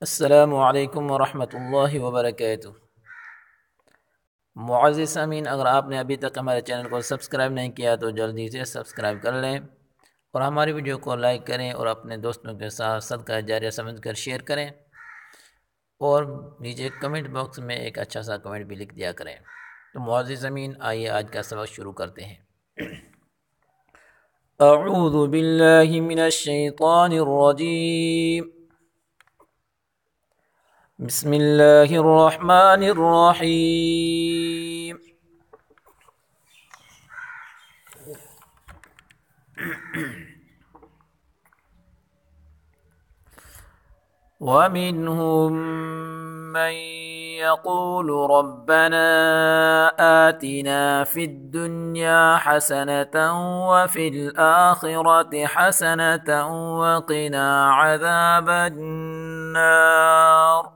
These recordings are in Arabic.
अस्सलामु अलैकुम वरहमतुल्लाहि वबरकातुह। मुअज़्ज़िज़ सामीन, अगर आपने अभी तक हमारे चैनल को सब्सक्राइब नहीं किया तो जल्दी से सब्सक्राइब कर लें और हमारी वीडियो को लाइक करें और अपने दोस्तों के साथ सदका जारिया समझकर शेयर करें और नीचे कमेंट बॉक्स में एक अच्छा सा कमेंट भी लिख दिया करें। तो मुअज़्ज़िज़ सामीन, आइए आज का सबक शुरू करते हैं। अऊज़ु बिल्लाहि मिनश शैतानिर रजीम। बिस्मिल्लाहिर रहमानिर रहीम। ومنهم من يقول ربنا آتنا في الدنيا حسنة وفي الآخرة حسنة وقنا عذاب النار.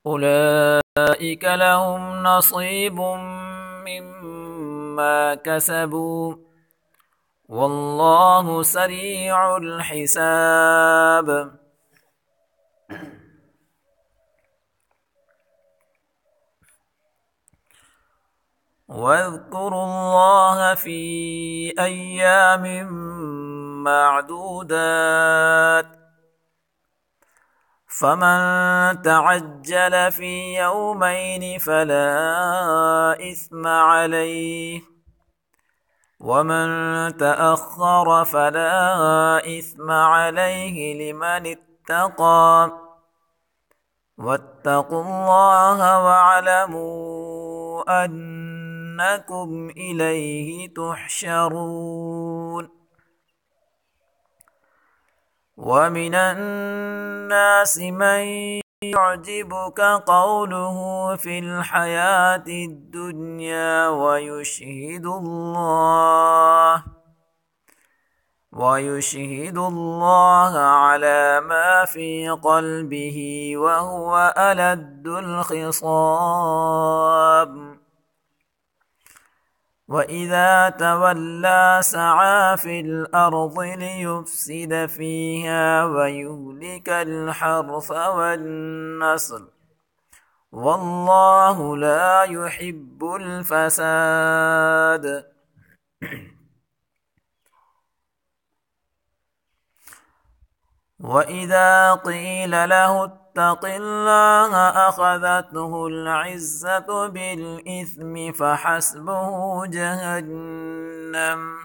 أولئك لهم نصيب مما كسبوا والله سريع الحساب. واذكروا الله في أيام معدودات فمن تعجل في يومين فلا إثم عليه ومن تأخر فلا إثم عليه لمن اتقى واتقوا الله واعلموا أنكم إليه تحشرون. ومن الناس من يعجبك قوله في الحياة الدنيا ويشهد الله على ما في قلبه وهو ألد الخصام. وإذا تولى سعى في الأرض ليفسد فيها ويهلك الحرث والنسل والله لا يحب الفساد. وإذا قيل له اتق الله أخذته العزة بالإثم فحسبه جهنم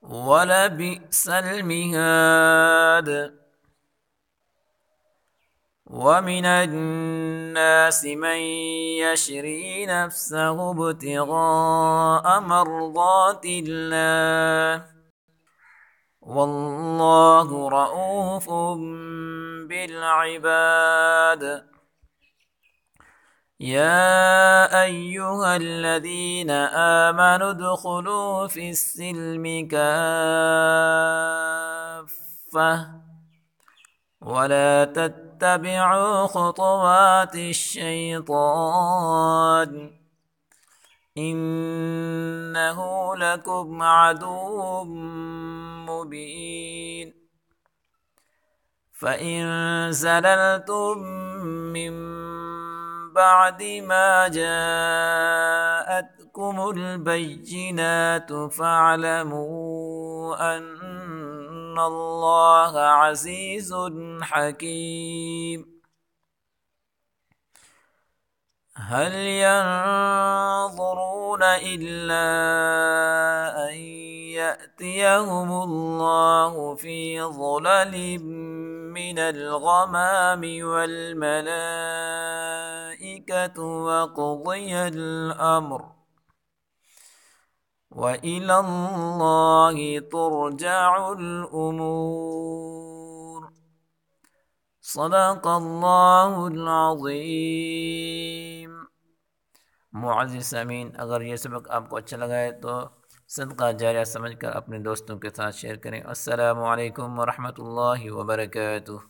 ولبئس المهاد. ومن الناس من يشري نفسه ابتغاء مرضات الله والله رؤوف بالعباد. يا أيها الذين آمنوا ادخلوا في السلم كافة ولا تتبعوا خطوات الشيطان إنه لكم عدو مبين. فإن زللتم من بعد ما جاءتكم البينات فاعلموا أن الله عزيز حكيم. هل ينظرون إلا أن يأتيهم الله في ظلل من الغمام والملائكة وقضي الأمر وإلى الله ترجع الأمور. صدق الله العظيम। मुअज़्ज़िज़ सामीन, अगर ये सबक आपको अच्छा लगा है तो सदका जारिया समझकर अपने दोस्तों के साथ शेयर करें। अस्सलामु अलैकुम व रहमतुल्लाहि व बरकातुहू।